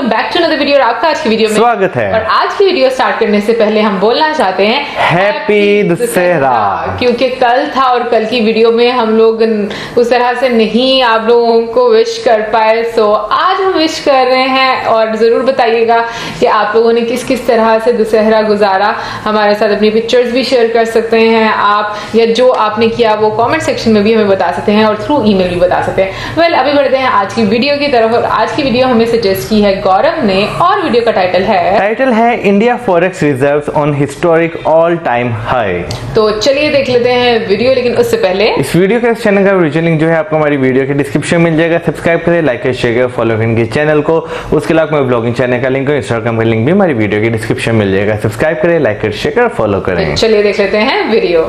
Welcome back to another video. और आपका आज की वीडियो में स्वागत है। और आज की वीडियो स्टार्ट करने से पहले हम बोलना चाहते हैं हैप्पी दशहरा, क्योंकि कल था और कल की वीडियो में हम लोग उस तरह से नहीं आप लोगों को विश कर पाए। सो आज हम विश कर रहे हैं और जरूर बताइएगा कि आप लोगों ने किस किस तरह से दशहरा गुजारा। हमारे साथ अपनी पिक्चर्स भी शेयर कर सकते हैं आप, या जो आपने किया वो कमेंट सेक्शन में भी हमें बता सकते हैं और थ्रू ईमेल भी बता सकते हैं। वेल, अभी बढ़ते हैं आज की वीडियो की तरफ। और आज की वीडियो हमें सजेस्ट की है गौरव ने और वीडियो का टाइटल है India forex reserves on historic all time high. तो चलिए देख लेते हैं वीडियो, लेकिन उससे पहले इस वीडियो के चैनल का ओरिजिनल लिंक जो है आपको हमारी वीडियो के डिस्क्रिप्शन में मिल जाएगा। सब्सक्राइब करें, लाइक करें, शेयर करें, फॉलो करें इनके चैनल को। उसके अलावा मेरे ब्लॉगिंग चैनल का लिंक और इंस्टाग्राम का लिंक भी हमारी वीडियो के डिस्क्रिप्शन में मिल जाएगा। सब्सक्राइब करें, लाइक करें, शेयर करें, फॉलो करें। चलिए देख लेते हैं वीडियो।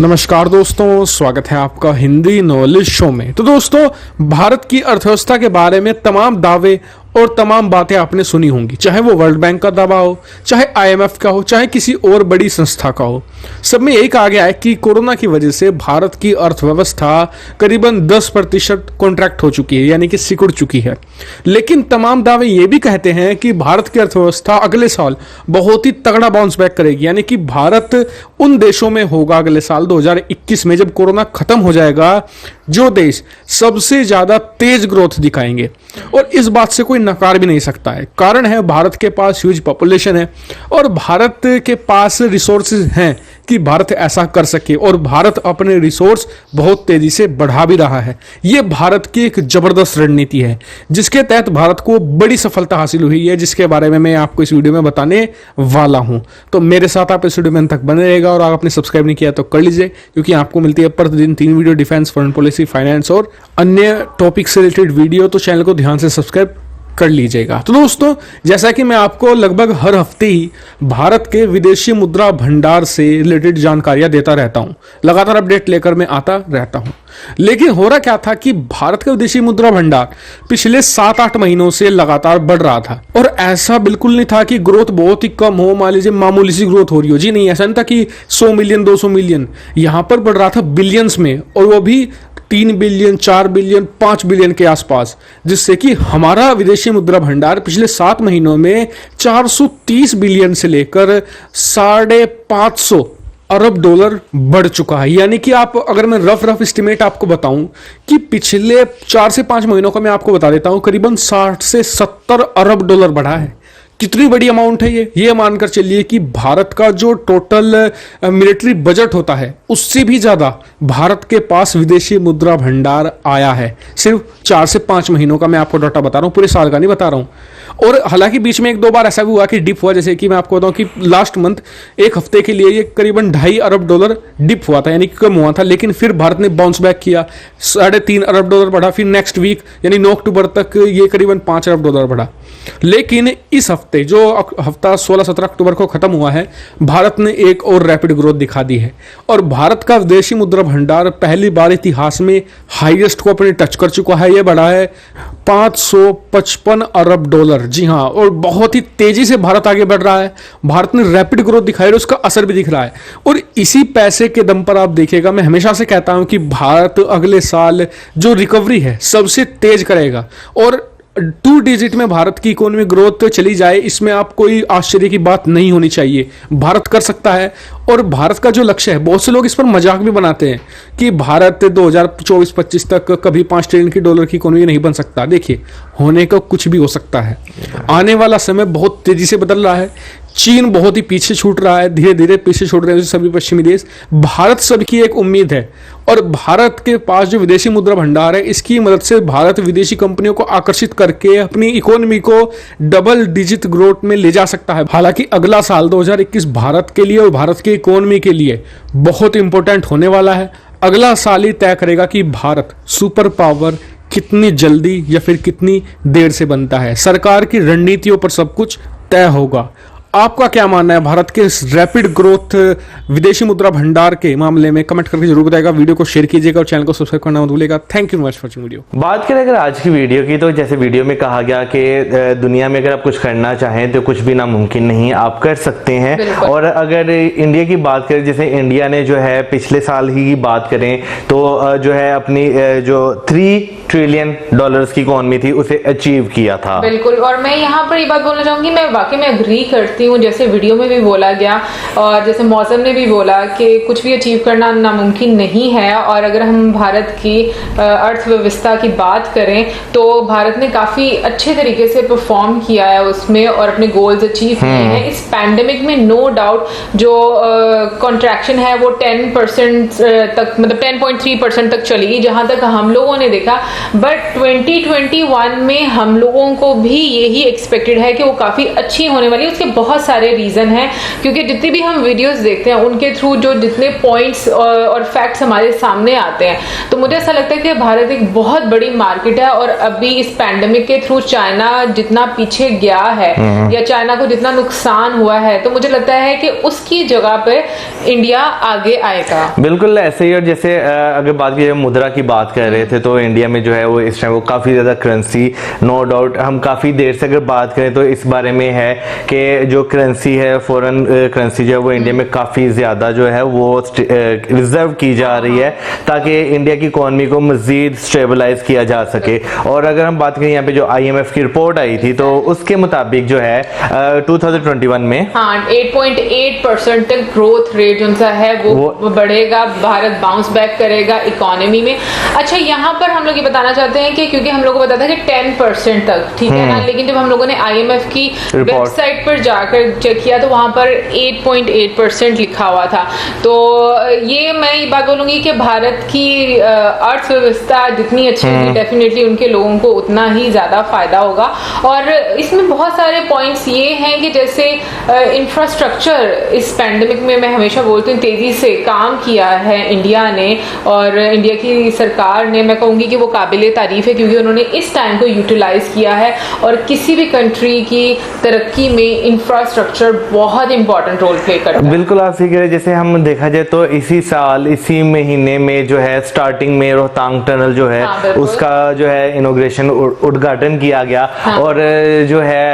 नमस्कार दोस्तों, स्वागत है आपका हिंदी नॉलेज शो में। तो दोस्तों, भारत की अर्थव्यवस्था के बारे में तमाम दावे और तमाम बातें आपने सुनी होंगी, चाहे वो वर्ल्ड बैंक का दावा हो, चाहे आईएमएफ का हो, चाहे किसी और बड़ी संस्था का हो। सब में यही कहा गया है कि कोरोना की वजह से भारत की अर्थव्यवस्था करीबन 10% कॉन्ट्रैक्ट हो चुकी है, यानी कि सिकुड़ चुकी है। लेकिन तमाम दावे ये भी कहते हैं कि भारत की अर्थव्यवस्था अगले साल बहुत ही तगड़ा बाउंस बैक करेगी, यानी कि भारत उन देशों में होगा अगले साल 2021 में, जब कोरोना खत्म हो जाएगा, जो देश सबसे ज्यादा तेज ग्रोथ दिखाएंगे। और इस बात से कोई नकार भी नहीं सकता है। कारण है, भारत के पास ह्यूज पॉपुलेशन है और भारत के पास रिसोर्सेज हैं कि भारत ऐसा कर सके, और भारत अपने रिसोर्स बहुत तेजी से बढ़ा भी रहा है। यह भारत की एक जबरदस्त रणनीति है जिसके तहत भारत को बड़ी सफलता हासिल हुई है, जिसके बारे में मैं आपको इस वीडियो में बताने वाला हूं। तो मेरे साथ आप इस वीडियो में अंत तक बने रहेगा, और अगर आपने सब्सक्राइब नहीं किया तो कर लीजिए, क्योंकि आपको मिलती है प्रतिदिन 3 video, defence, foreign policy, finance और अन्य टॉपिक से रिलेटेड वीडियो। तो चैनल को ध्यान से सब्सक्राइब कर लीजिएगा। तो दोस्तों, जैसा कि मैं आपको लगभग हर हफ्ते ही भारत के विदेशी मुद्रा भंडार से रिलेटेड जानकारियां देता रहता हूं, लगातार अपडेट लेकर मैं आता रहता हूं। लेकिन हो रहा क्या था कि भारत का विदेशी मुद्रा भंडार पिछले 7-8 महीनों से लगातार बढ़ रहा था, और ऐसा बिल्कुल नहीं था कि ग्रोथ बहुत ही कम हो, मान लीजिए मामूली सी ग्रोथ हो रही हो। जी नहीं, ऐसा नहीं था कि 100 मिलियन 200 मिलियन, यहां पर बढ़ रहा था बिलियंस में, और वो भी 3 बिलियन 4 बिलियन 5 बिलियन के आसपास, जिससे कि हमारा विदेशी मुद्रा भंडार पिछले 7 महीनों में 430 बिलियन से लेकर 550 अरब डॉलर बढ़ चुका है। यानी कि आप, अगर मैं रफ एस्टिमेट आपको बताऊं कि पिछले 4 से 5 महीनों का मैं आपको बता देता हूं, करीबन 60 से 70 अरब डॉलर बढ़ा है। कितनी बड़ी अमाउंट है ये मानकर चलिए कि भारत का जो टोटल मिलिट्री बजट होता है, उससे भी ज्यादा भारत के पास विदेशी मुद्रा भंडार आया है। सिर्फ 4 से 5 महीनों का मैं आपको डाटा बता रहा हूं, पूरे साल का नहीं बता रहा हूं। और हालांकि बीच में 1-2 बार ऐसा भी हुआ कि डिप हुआ, जैसे कि मैं आपको बताऊं कि लास्ट मंथ एक हफ्ते के लिए ये करीबन 2.5 अरब डॉलर डिप हुआ था, यानी कम हुआ था। लेकिन फिर भारत ने बाउंस बैक किया, 3.5 अरब डॉलर बढ़ा। फिर नेक्स्ट वीक यानी 9 अक्टूबर तक ये करीबन 5 अरब डॉलर बढ़ा। लेकिन इस हफ्ते, जो हफ्ता 16-17 अक्टूबर को खत्म हुआ है, भारत ने एक और रैपिड ग्रोथ दिखा दी है, और भारत का विदेशी मुद्रा भंडार पहली बार इतिहास में हाईएस्ट को अपने टच कर चुका है। यह बढ़ा है 555 अरब डॉलर। जी हां, और बहुत ही तेजी से भारत आगे बढ़ रहा है। भारत ने रैपिड ग्रोथ दिखाई है, उसका असर भी दिख रहा है। और इसी पैसे के दम पर आप देखिएगा, मैं हमेशा से कहता हूं कि भारत अगले साल जो रिकवरी है सबसे तेज करेगा, और 2 डिजिट में भारत की इकोनॉमी ग्रोथ चली जाए, इसमें आप कोई आश्चर्य की बात नहीं होनी चाहिए। भारत कर सकता है, और भारत का जो लक्ष्य है, बहुत से लोग इस पर मजाक भी बनाते हैं कि भारत 2024-25 तक कभी 5 ट्रिलियन की डॉलर की इकोनॉमी नहीं बन सकता। देखिए, होने का कुछ भी हो सकता है। आने वाला समय बहुत तेजी से बदल रहा है। चीन बहुत ही पीछे छूट रहा है, धीरे धीरे पीछे छूट रहे हैं सभी पश्चिमी देश। भारत सबकी एक उम्मीद है, और भारत के पास जो विदेशी मुद्रा भंडार है, इसकी मदद से भारत विदेशी कंपनियों को आकर्षित करके अपनी इकोनॉमी को डबल डिजिट ग्रोथ में ले जा सकता है। हालांकि अगला साल 2021 भारत के लिए और भारत की इकोनॉमी के लिए बहुत इंपॉर्टेंट होने वाला है। अगला साल ही तय करेगा कि भारत सुपर पावर कितनी जल्दी या फिर कितनी देर से बनता है। सरकार की रणनीतियों पर सब कुछ तय होगा। आपका क्या मानना है भारत के इस रैपिड ग्रोथ विदेशी मुद्रा भंडार के मामले में? कमेंट करके जरूर बताएगा, वीडियो को शेयर कीजिएगा और चैनल को सब्सक्राइब करना मत भूलिएगा। Thank you much for watching video. बात करें अगर आज की वीडियो की, तो जैसे वीडियो में कहा गया कि दुनिया में अगर आप कुछ करना चाहें तो कुछ भी नामुमकिन नहीं, आप कर सकते हैं। और अगर इंडिया की बात करें, जैसे इंडिया ने जो है पिछले साल ही की बात करें तो जो है अपनी जो $3 ट्रिलियन की इकोनॉमी थी उसे अचीव किया था। बिल्कुल, और मैं यहाँ पर ये बात बोलना चाहूंगी, मैं वाकई में अग्री करती हूँ, जैसे वीडियो में भी बोला गया और जैसे मौसम ने भी बोला कि कुछ भी अचीव करना नामुमकिन नहीं है। और अगर हम भारत की अर्थव्यवस्था की बात करें तो भारत ने काफी अच्छे तरीके से परफॉर्म किया है उसमें और अपने गोल्स अचीव किए हैं। इस पैंडेमिक में नो डाउट जो कॉन्ट्रैक्शन है वो 10% तक, मतलब 10.3% तक चली जहां तक हम लोगों ने देखा। बट 2021 में हम लोगों को भी यही एक्सपेक्टेड है कि वो काफी अच्छी होने वाली है। उसके बहुत सारे रीजन हैं, क्योंकि जितनी भी हम वीडियोस देखते हैं उनके थ्रू जो जितने पॉइंट्स और फैक्ट्स हमारे सामने आते हैं, तो मुझे ऐसा लगता है कि भारत एक बहुत बड़ी मार्केट है। और अभी इस पैंडेमिक के थ्रू चाइना जितना पीछे गया है या चाइना को जितना नुकसान हुआ है, तो मुझे लगता है कि उसकी जगह पे इंडिया आगे आएगा। बिल्कुल ऐसे ही। और जैसे अगर बात की मुद्रा की बात कर रहे थे, तो इंडिया में जो है वो इस टाइम वो काफी ज्यादा करेंसी, नो डाउट हम काफी देर से अगर बात करें तो इस बारे में है कि जो करेंसी है, फॉरेन करेंसी जो है वो इंडिया में काफी ज्यादा जो है वो रिजर्व की जा रही है ताकि इंडिया की इकोनॉमी को मजीद स्टेबलाइज किया जा सके। और अगर हम बात करें यहाँ पे जो IMF की रिपोर्ट आई थी, तो उसके मुताबिक जो है 2021 में 8.8% तक ग्रोथ रेट जो है वो बढ़ेगा, भारत बाउंस बैक करेगा इकोनॉमी में। अच्छा, यहाँ पर हम लोग ये बताना चाहते हैं कि क्योंकि हम लोग को पता था कि 10% तक, ठीक है ना, लेकिन जब हम लोगों ने IMF की वेबसाइट पर जाकर चेक किया तो वहां पर 8.8% लिखा हुआ था। तो ये मैं ये बात बोलूंगी कि भारत की अर्थव्यवस्था जितनी अच्छी होगी, डेफिनेटली उनके लोगों को उतना ही ज्यादा फायदा होगा। और इसमें बहुत सारे पॉइंट्स ये हैं कि जैसे इंफ्रास्ट्रक्चर इस पैंडेमिक में मैं हमेशा बोलती हूँ तेजी से काम किया है इंडिया ने, और इंडिया की सरकार ने, मैं कहूंगी कि वो काबिले तारीफ है क्योंकि उन्होंने इस टाइम को यूटिलाइज किया है। और किसी भी कंट्री की तरक्की में इंफ्रास्ट्रक्चर बहुत इंपॉर्टेंट रोल प्ले करता है। बिल्कुल आप सही कह रहे हैं। जैसे हम देखा जाए तो इसी साल इसी महीने में जो है स्टार्टिंग में रोहतांग टनल जो है उसका जो है इनॉग्रेशन उद्घाटन किया गया। और जो है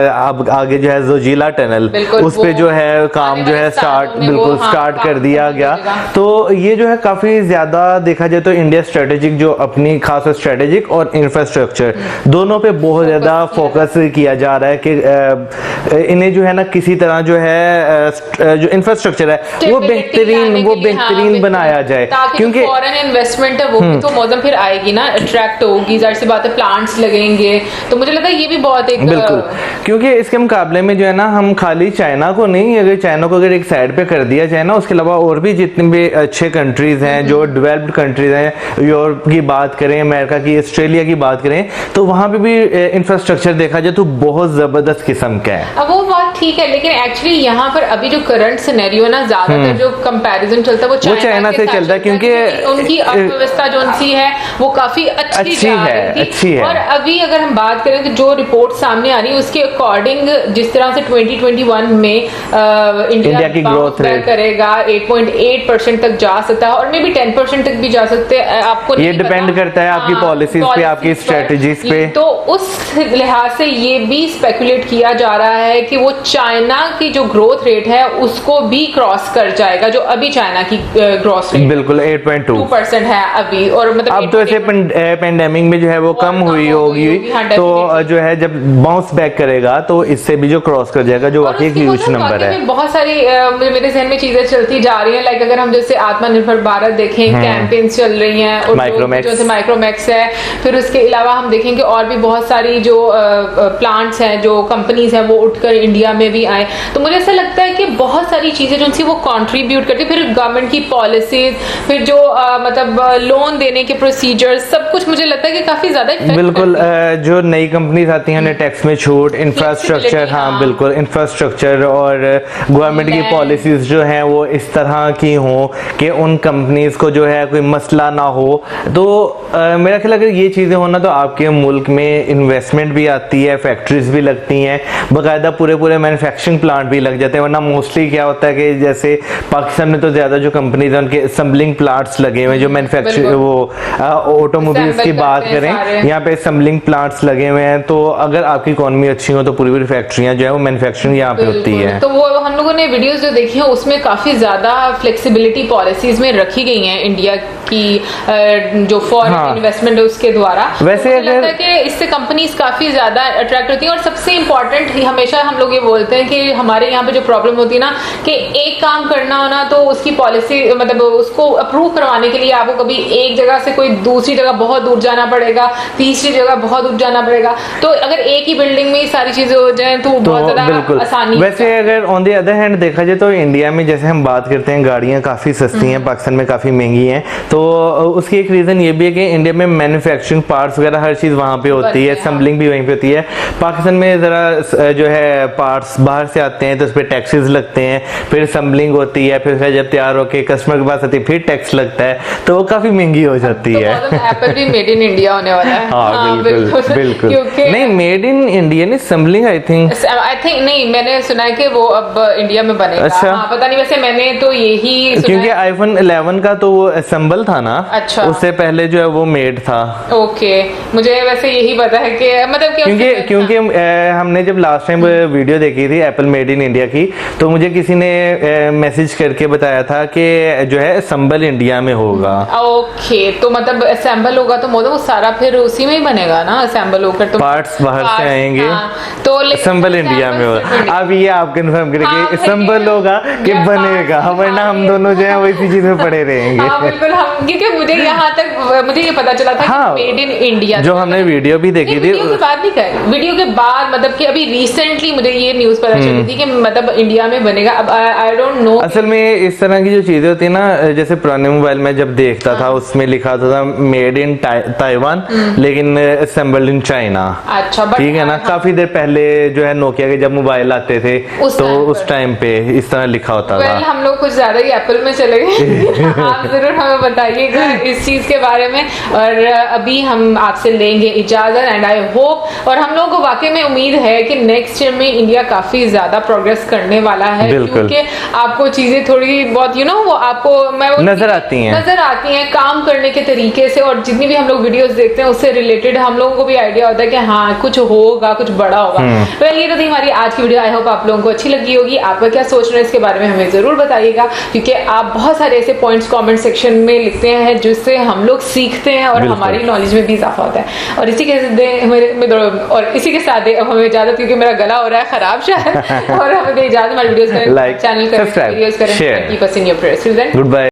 अब आगे जो है जोजिला टनल उस पे जो है काम जो है स्टार्ट कर दिया गया। तो ये जो है काफी ज्यादा देखा जाए तो इंडिया स्ट्रेटेजिक जो अपनी खास स्ट्रेटेजिक और इंफ्रास्ट्रक्चर दोनों पे बहुत ज्यादा फोकस किया जा रहा है कि इन्हें जो है ना किसी तरह जो है जो इंफ्रास्ट्रक्चर है वो बेहतरीन बनाया जाए, क्योंकि फॉरेन इन्वेस्टमेंट है वो भी तो मौसम फिर आएगी ना, अट्रैक्ट होगी, जाहिर सी बात है, प्लांट्स लगेंगे। तो मुझे लगता है ये भी बहुत एक बिल्कुल, क्योंकि इसके मुकाबले में जो है ना हम खाली चाइना को नहीं, अगर चाइना को अगर एक साइड पे कर दिया जाए ना, उसके अलावा और भी जितने भी अच्छे कंट्रीज हैं जो डेवलप्ड कंट्रीज हैं, यूरोप की बात करें, अमेरिका की, ऑस्ट्रेलिया की बात करें, तो वहां पे भी इंफ्रास्ट्रक्चर देखा जाए तो बहुत जबरदस्त किस्म का है। अब वो बात ठीक है, लेकिन एक्चुअली यहाँ पर अभी जो करंट सिनेरियो ना, ज्यादातर जो कंपैरिजन चलता है वो चाइना से चलता है, क्योंकि उनकी अर्थव्यवस्था जो उनसी है वो काफी अच्छी है। और अभी अगर हम बात करें तो जो रिपोर्ट सामने आ रही है उसके अकॉर्डिंग जिस तरह से 2021 में इंडिया की ग्रोथ रेट करेगा 8.8% तक जा सकता है, और मे बी 10% तक भी जा सकते हैं, आपको ये डिपेंड करता है आपकी पॉलिसीज पे, आपकी स्ट्रेटजीज पे। तो उस लिहाज से ये भी स्पेकुलेट किया जा रहा है कि वो चाइना की जो ग्रोथ रेट है उसको भी क्रॉस कर जाएगा, जो अभी चाइना की ग्रोथ रेट बिल्कुल 8.2% है अभी। और मतलब अब तो ऐसे पेंडेमिक में जो है वो कम हुई होगी, तो जो है जब बाउंस बैक करेगा तो इससे भी जो क्रॉस कर जाएगा, जो वाकई ह्यूज नंबर है। बहुत सारी मेरे जहन में चीजें चलती जा रही हैं, लाइक अगर हम जैसे आत्मनिर्भर भारत देखें, कैंपेन्स चल रही हैं, और माइक्रोमैक्स है, फिर उसके अलावा हम देखेंगे और भी बहुत सारी जो प्लांट्स हैं, जो कंपनीज हैं, वो उठकर इंडिया में भी आए। तो मुझे ऐसा लगता है कि बहुत सारी चीजें जो उनसे वो कंट्रीब्यूट करती है, फिर गवर्नमेंट की पॉलिसीज, फिर जो मतलब लोन देने के प्रोसीजर्स, सब कुछ मुझे लगता है कि काफी ज्यादा बिल्कुल जो नई कंपनीज आती हैं उन्हें टैक्स में छूट, इंफ्रास्ट्रक्चर, हाँ बिल्कुल इंफ्रास्ट्रक्चर और गवर्नमेंट की पॉलिसीज जो हैं वो इस तरह की हों कि उन कंपनीज को जो है कोई मसला ना हो। तो मेरा ख्याल अगर ये चीजें होना तो आपके मुल्क में इन्वेस्टमेंट भी आती है, फैक्ट्रीज भी लगती हैं, बाकायदा पूरे मैन्युफैक्चरिंग प्लांट भी लग जाते हैं, वरना मोस्टली क्या होता है कि जैसे पाकिस्तान में तो ज्यादा जो कंपनीज हैं उनके असेंबलिंग प्लांट्स लगे हुए हैं, जो मैन्युफैक्चर वो ऑटोमोबाइल्स की बात करें, यहाँ पे असेंबलिंग प्लांट्स लगे हुए हैं। तो अगर आपकी इकोनॉमी अच्छी हो तो पूरी पूरी फैक्ट्रियां जो है वो मैन्युफैक्चरिंग यहाँ पे होती है। तो वो हम लोगों ने वीडियोस जो देखी हैं उसमें काफी ज्यादा फ्लेक्सिबिलिटी पॉलिसीज में रखी गई हैं इंडिया की जो फॉरेन इन्वेस्टमेंट है उसके द्वारा। वैसे तो लगता है कि इससे कंपनीज काफी ज्यादा अट्रैक्ट होती हैं। और सबसे इम्पोर्टेंट हमेशा हम लोग ये बोलते हैं कि हमारे यहाँ पे जो प्रॉब्लम होती है ना कि एक काम करना होना तो उसकी पॉलिसी मतलब उसको अप्रूव करवाने के लिए आपको कभी एक जगह से कोई दूसरी जगह बहुत दूर जाना पड़ेगा, तीसरी जगह बहुत दूर जाना पड़ेगा। तो अगर एक ही बिल्डिंग में सारी चीजें हो जाए तो बहुत ज्यादा आसानी। वैसे अगर ऑन द अदर हैंड देखा जाए तो इंडिया में जैसे हम बात करते हैं गाड़ियां काफी सस्ती हैं, पाकिस्तान में काफी महंगी हैं। तो उसकी एक रीजन ये भी है कि इंडिया में मैन्युफैक्चरिंग पार्ट्स वगैरह हर चीज वहां पे होती है, असेंबलिंग भी वहीं पे होती है। पाकिस्तान में जरा जो है पार्ट्स बाहर से आते हैं तो उस पर टैक्सेस लगते हैं, फिर असेंबलिंग होती है, फिर जब तैयार होके कस्टमर के पास आती है फिर टैक्स लगता है, तो वो काफी महंगी हो जाती है। एप्पल भी मेड इन इंडिया होने वाला है। हाँ बिल्कुल बिल्कुल। नहीं मेड इन इंडिया नहीं, असेंबलिंग आई थिंक नहीं, मैंने सुना है कि वो अब इंडिया में बनेगा। अच्छा। हाँ, पता नहीं, वैसे मैंने तो यही सुना क्योंकि आईफोन 11 का तो वो असेंबल था ना। अच्छा। उससे पहले जो है वो मेड था। ओके, मुझे वैसे यही पता है कि मतलब क्योंकि हमने जब लास्ट टाइम वीडियो देखी थी एप्पल मेड इन इंडिया की, तो मुझे किसी ने मैसेज करके बताया था कि जो है असेंबल इंडिया में होगा। ओके, तो मतलब असेंबल होगा तो मतलब वो सारा फिर उसी में ही बनेगा ना, असेंबल होकर तो पार्ट्स बाहर से आएंगे। हाँ, तो असेंबल इंडिया में होगा। अब ये आप कंफर्म करेंगे असेंबल होगा कि बनेगा, वरना हम दोनों जो है वो इसी चीज में पड़े रहेंगे। हाँ बिल्कुल, हम क्योंकि मुझे यहाँ तक मुझे ये पता चला था हाँ, मेड इन इंडिया जो हमने वीडियो भी देखी थी। वीडियो के बाद नहीं कर, वीडियो के बाद मतलब कि अभी रिसेंटली मुझे ये न्यूज पता चली थी कि मतलब इंडिया में बनेगा। अब आई डोंट नो। असल में इस तरह की जो चीजें होती है ना, जैसे पुराने मोबाइल में जब देखता था उसमें लिखा था मेड इन ताइवान लेकिन असेंबल्ड इन चाइना। अच्छा, ठीक है ना। काफी देर पहले जो है नोकिया के जब मोबाइल आते थे तो उस टाइम पे इस तरह लिखा होता था। हम लोग कुछ ज्यादा ही एप्पल में चले गए। आप जरूर हमें बताइएगा इस चीज के बारे में। और अभी हम आपसे लेंगे इजाजत एंड आई होप, और हम लोगों को वाकई में उम्मीद है कि नेक्स्ट ईयर में इंडिया काफी ज्यादा प्रोग्रेस करने वाला है, क्योंकि आपको चीजें थोड़ी बहुत वो आपको नजर आती हैं काम करने के तरीके से। और जितनी भी हम लोग वीडियोस देखते हैं उससे रिलेटेड हम लोगों को भी आइडिया होता है कि हाँ कुछ होगा, कुछ बड़ा होगा। वेल, ये तो थी हमारी आज की वीडियो। आई होप आप लोगों को अच्छी लगी होगी। आपका क्या सोच रहे हैं इसके बारे में हमें जरूर बताइएगा, क्योंकि आप बहुत सारे ऐसे पॉइंट्स कमेंट सेक्शन में लिखते हैं जिससे हम लोग सीखते हैं और हमारी नॉलेज में भी इजाफा होता है। और इसी के साथ अब हमें इजाजत, क्योंकि मेरा गला हो रहा है खराब शायद। और हमें इजाजत, हमारी वीडियोस करें, लाइक, चैनल करें, वीडियोस करें, keep us in your prayers. Good bye.